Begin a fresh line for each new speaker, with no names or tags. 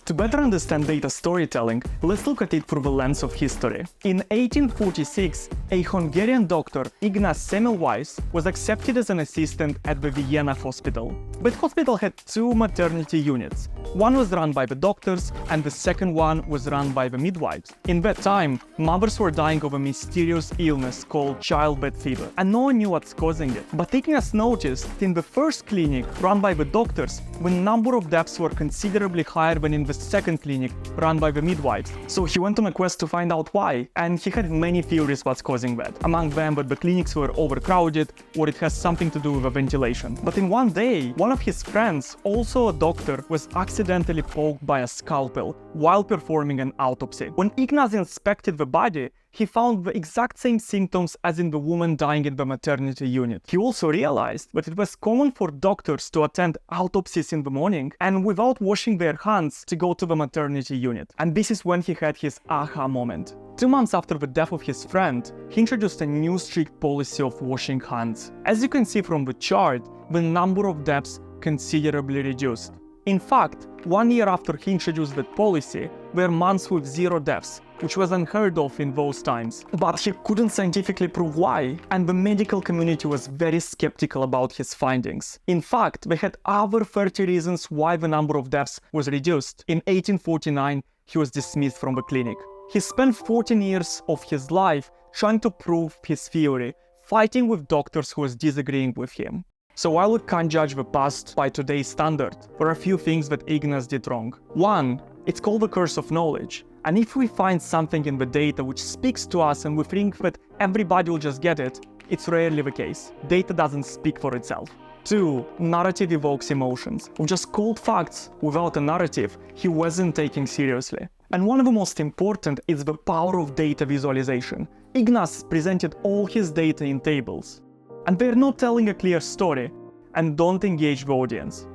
To better understand data storytelling, let's look at it through the lens of history. In 1846, a Hungarian doctor, Ignaz Semmelweis, was accepted as an assistant at the Vienna hospital. That hospital had two maternity units. One was run by the doctors, and the second one was run by the midwives. In that time, mothers were dying of a mysterious illness called childbed fever, and no one knew what's causing it. But Ignaz noticed in the first clinic run by the doctors, the number of deaths were considerably higher than in the second clinic run by the midwives. So he went on a quest to find out why, and he had many theories what's causing that. Among them that the clinics were overcrowded, or it has something to do with the ventilation. But in one day, one of his friends, also a doctor, was accidentally poked by a scalpel while performing an autopsy. When Ignaz inspected the body, he found the exact same symptoms as in the woman dying in the maternity unit. He also realized that it was common for doctors to attend autopsies in the morning and without washing their hands to go to the maternity unit. And this is when he had his aha moment. 2 months after the death of his friend, he introduced a new strict policy of washing hands. As you can see from the chart, the number of deaths considerably reduced. In fact, 1 year after he introduced that policy, there were months with 0 deaths, which was unheard of in those times. But he couldn't scientifically prove why, and the medical community was very skeptical about his findings. In fact, they had over 30 reasons why the number of deaths was reduced. In 1849, he was dismissed from the clinic. He spent 14 years of his life trying to prove his theory, fighting with doctors who was disagreeing with him. So while we can't judge the past by today's standard, there are a few things that Ignaz did wrong. One, it's called the curse of knowledge. And if we find something in the data which speaks to us and we think that everybody will just get it, it's rarely the case. Data doesn't speak for itself. 2. Narrative evokes emotions. With just cold facts without a narrative, he wasn't taken seriously. And one of the most important is the power of data visualization. Ignaz presented all his data in tables. And they're not telling a clear story and don't engage the audience.